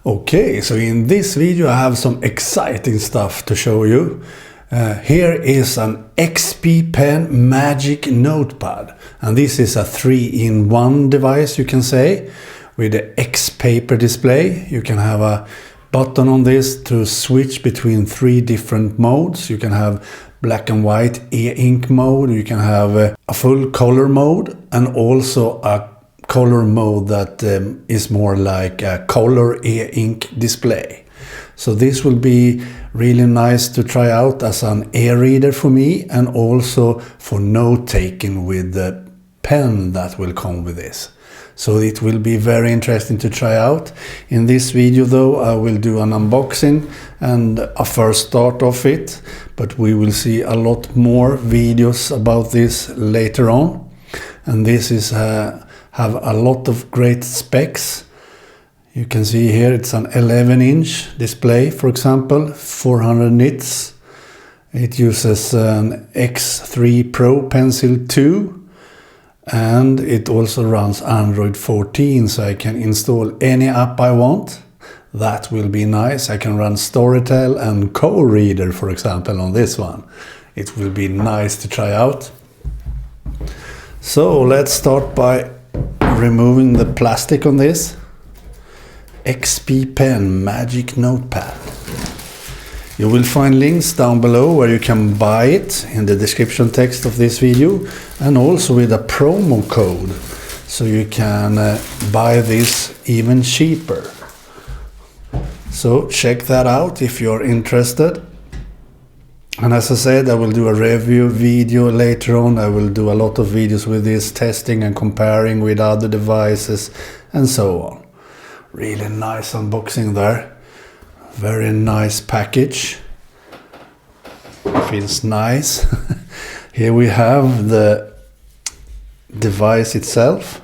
Okay, so in this video I have some exciting stuff to show you. Here is an XPPen Magic Note Pad, and this is a 3-in-1 device, you can say, with the XPPer display. You can have a button on this to switch between 3 different modes. You can have black and white e-ink mode, you can have a full color mode, and also a color mode that is more like a color e-ink display. So this will be really nice to try out as an e-reader for me, and also for note taking with the pen that will come with this. So it will be very interesting to try out. In this video though, I will do an unboxing and a first start of it, but we will see a lot more videos about this later on. And this is have a lot of great specs. You can see here it's an 11-inch display, for example, 400 nits. It uses an X3 Pro Pencil 2, and it also runs Android 14, so I can install any app I want. That will be nice. I can run Storytel and Co-Reader, for example, on this one. It will be nice to try out. So let's start by removing the plastic on this XPPen Magic Note Pad. You will find links down below where you can buy it in the description text of this video, and also with a promo code, so you can buy this even cheaper. So check that out if you're interested. And as I said, I will do a review video later on. I will do a lot of videos with this, testing and comparing with other devices and so on. Really nice unboxing there. Very nice package. Feels nice. Here we have the device itself.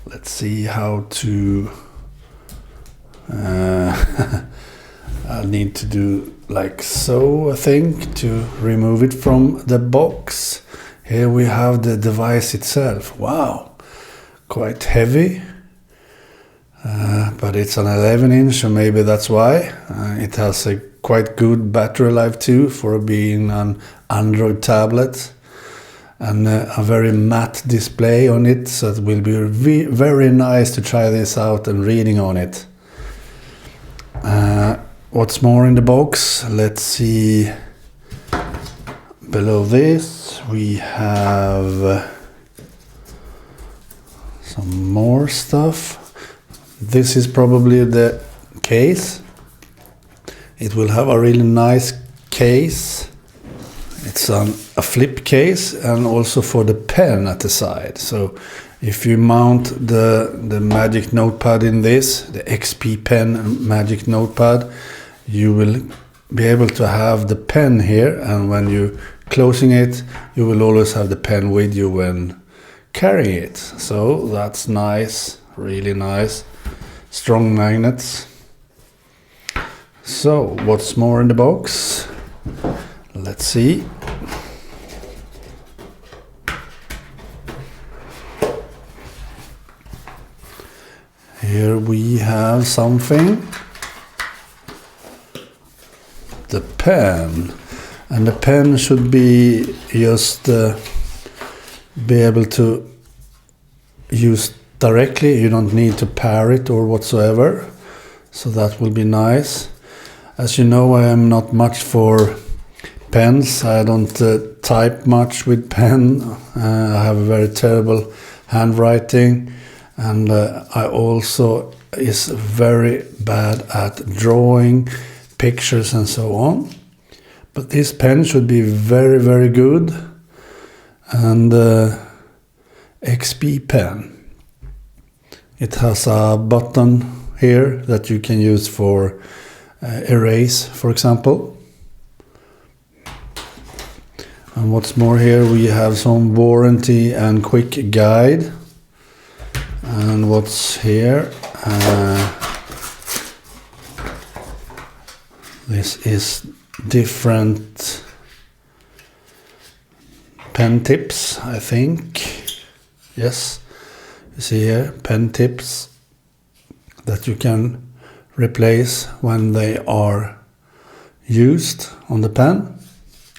Let's see how to... I'll need to do like so, I think, to remove it from the box. Here we have the device itself. Wow, quite heavy, but it's an 11-inch, so maybe that's why. It has a quite good battery life too, for being an Android tablet, and a very matte display on it, so it will be very nice to try this out and reading on it. What's more in the box? Let's see. Below this we have some more stuff. This is probably the case. It will have a really nice case. It's a flip case, and also for the pen at the side. So if you mount the Magic Note Pad in this, the XPPen Magic Note Pad, you will be able to have the pen here, and when you're closing it, you will always have the pen with you when carrying it. So that's nice, really nice. Strong magnets. So what's more in the box? Let's see. Here we have something. The pen. And the pen should be just be able to use directly. You don't need to pair it or whatsoever. So that will be nice. As you know, I am not much for pens. I don't type much with pen. I have a very terrible handwriting. And I also is very bad at drawing pictures and so on. But this pen should be very, very good. And XPPen. It has a button here that you can use for erase, for example. And what's more, here we have some warranty and quick guide. And what's here? This is different pen tips, I think. Yes, you see here, pen tips that you can replace when they are used on the pen,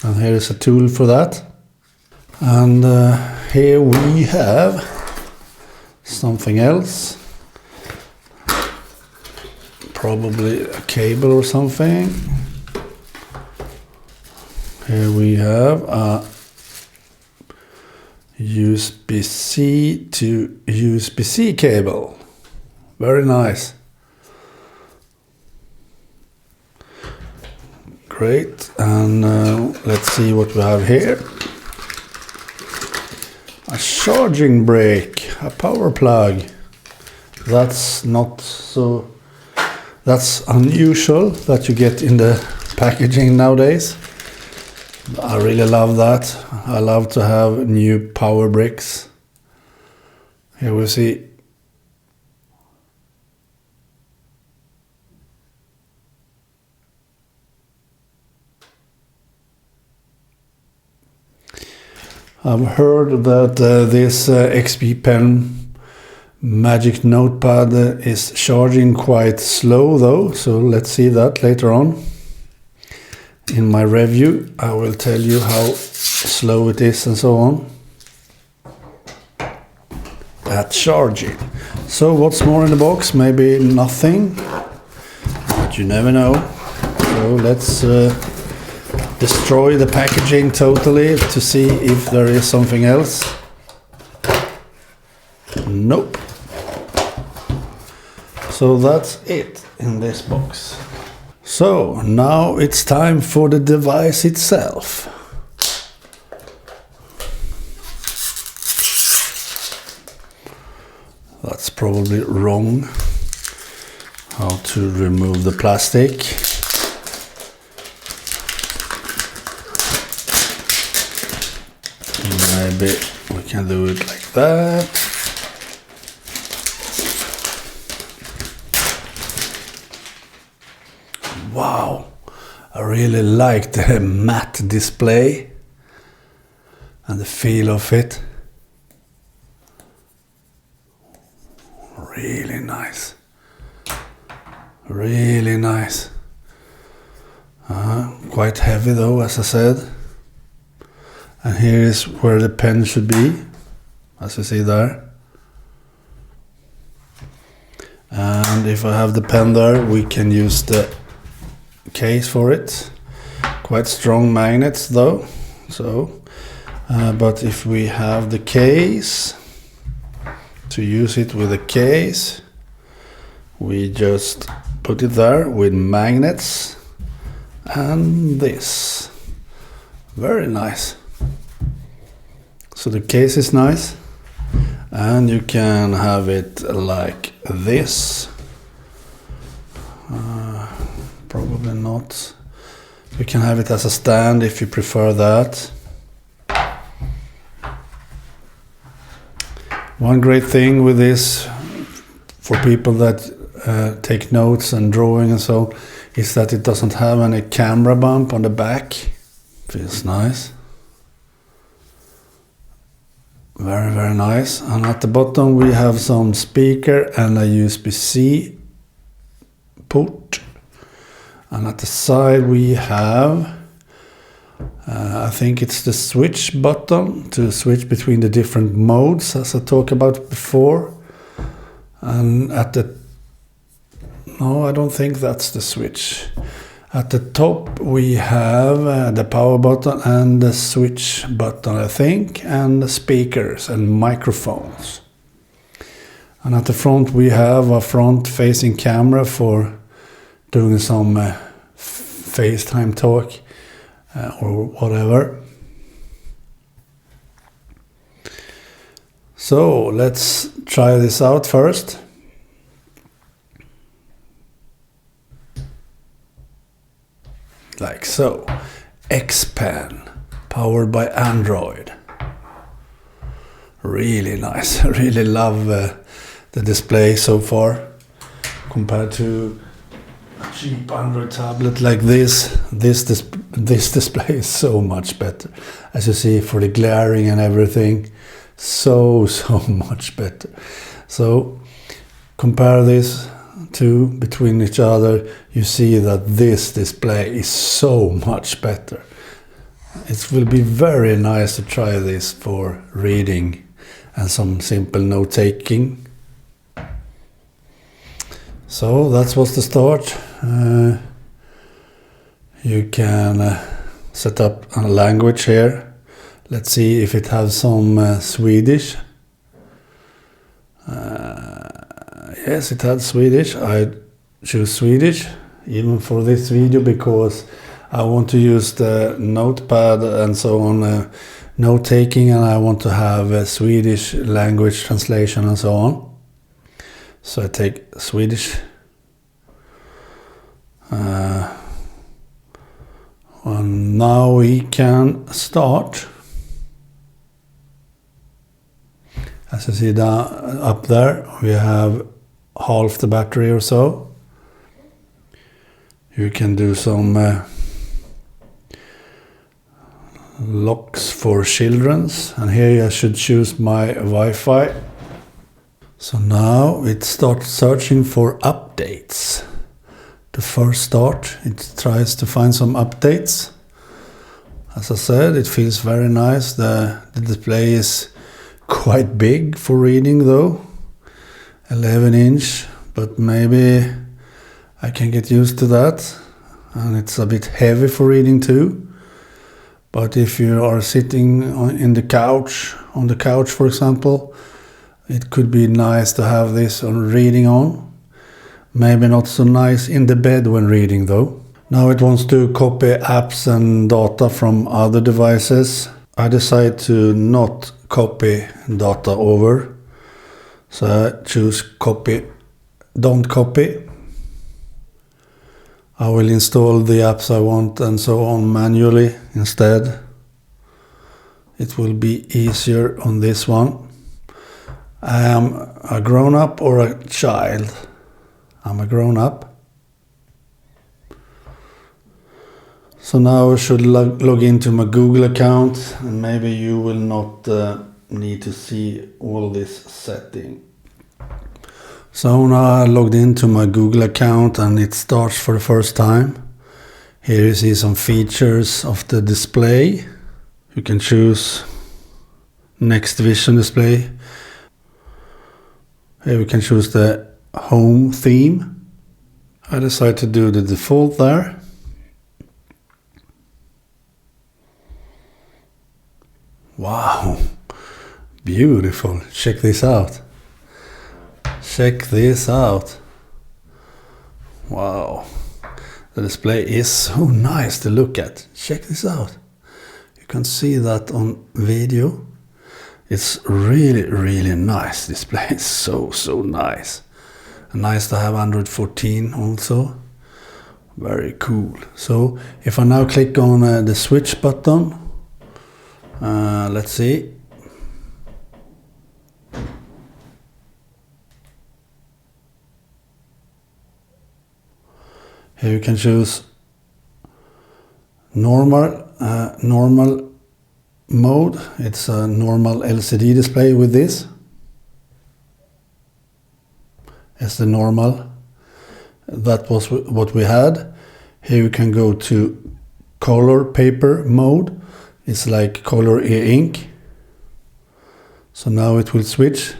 and here is a tool for that. And here we have something else, probably a cable or something. Here we have a USB-C to USB-C cable. Very nice. Great. And let's see what we have here. A charging brick, a power plug. That's unusual that you get in the packaging nowadays. I really love that. I love to have new power bricks. Here we see I've heard that this XPPen Magic Note Pad is charging quite slow though, so let's see that later on. In my review I will tell you how slow it is and so on at charging. So what's more in the box? Maybe nothing, but you never know. So let's destroy the packaging totally to see if there is something else. Nope. So that's it in this box. So now it's time for the device itself. That's probably wrong. How to remove the plastic. Maybe we can do it like that. Wow, I really like the matte display and the feel of it. Really nice. Really nice. Quite heavy though, as I said. And here is where the pen should be, as you see there. And if I have the pen there, we can use the case for it. Quite strong magnets though. So, but if we have the case, to use it with a case, we just put it there with magnets and this. Very nice. So the case is nice, and you can have it like this. Probably not. You can have it as a stand if you prefer that. One great thing with this for people that take notes and drawing and so is that it doesn't have any camera bump on the back. Feels nice. Very, very nice. And at the bottom we have some speaker and a USB-C port. And at the side we have, I think it's the switch button to switch between the different modes as I talked about before. And at the, no, I don't think that's the switch. At the top we have the power button and the switch button, I think, and the speakers and microphones. And at the front we have a front-facing camera for doing some FaceTime talk or whatever. So let's try this out first. Like so. XPPen, powered by Android. Really nice. I really love the display so far. Compared to a cheap Android tablet like this display is so much better. As you see, for the glaring and everything, so much better. So compare this two between each other, you see that this display is so much better. It will be very nice to try this for reading and some simple note taking. So that was the start. You can set up a language here. Let's see if it has some Swedish. Yes, it had Swedish. I choose Swedish even for this video because I want to use the notepad and so on, note taking, and I want to have a Swedish language translation and so on. So I take Swedish. And now we can start. As you see down up there, we have half the battery or so. You can do some locks for children's, and here I should choose my Wi-Fi. So now it starts searching for updates. The first start, it tries to find some updates. As I said, it feels very nice. The display is quite big for reading though, 11-inch, but maybe I can get used to that. And it's a bit heavy for reading too. But if you are sitting on the couch for example, it could be nice to have this on reading on. Maybe not so nice in the bed when reading though. Now it wants to copy apps and data from other devices. I decide to not copy data over. So I choose copy, don't copy. I will install the apps I want and so on manually instead. It will be easier on this one. I am a grown-up or a child? I'm a grown-up. So now I should log into my Google account, and maybe you will not need to see all this setting. So now I logged into my Google account and it starts for the first time. Here you see some features of the display. You can choose Next Vision display. Here we can choose the home theme. I decided to do the default there. Wow, beautiful. Check this out. Check this out. Wow, the display is so nice to look at. Check this out. You can see that on video. It's really nice display. It's so nice. And nice to have Android 14 also. Very cool. So if I now click on the switch button, let's see. Here you can choose normal mode. It's a normal LCD display with this. It's the normal. That was what we had. Here you can go to color paper mode. It's like color e-ink. So now it will switch.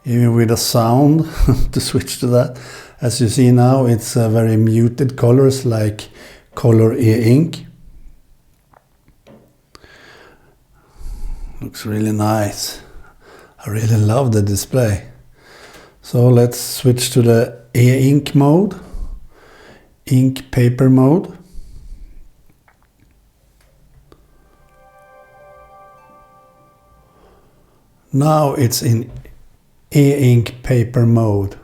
Even with a sound to switch to that. As you see now, it's very muted colors like color e-ink. Looks really nice. I really love the display. So let's switch to the e-ink mode, ink paper mode. Now it's in e-ink paper mode.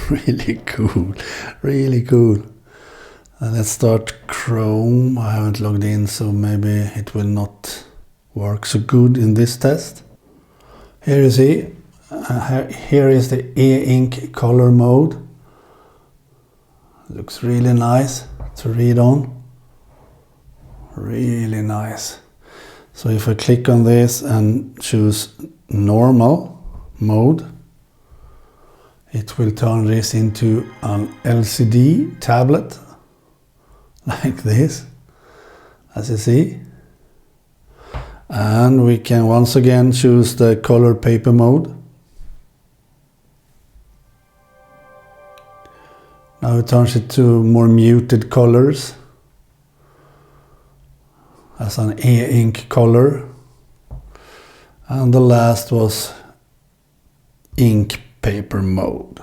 Really cool, really cool. Let's start Chrome. I haven't logged in, so maybe it will not work so good in this test. Here you see, here is the e-ink color mode. Looks really nice to read on. Really nice. So if I click on this and choose normal mode, it will turn this into an LCD tablet like this, as you see. And we can once again choose the color paper mode. Now it turns it to more muted colors as an e-ink color. And the last was ink paper mode.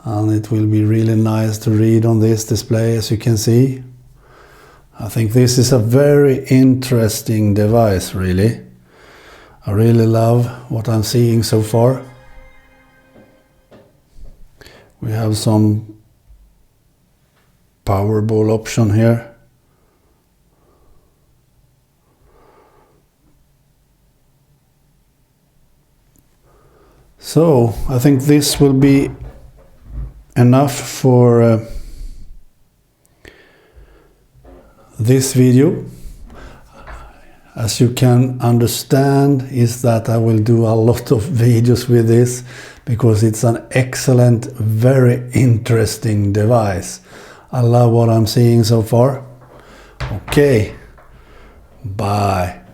And it will be really nice to read on this display, as you can see. I think this is a very interesting device, really. I really love what I'm seeing so far. We have some Powerball option here. So I think this will be enough for this video. As you can understand, is that I will do a lot of videos with this because it's an excellent, very interesting device. I love what I'm seeing so far. Okay, bye.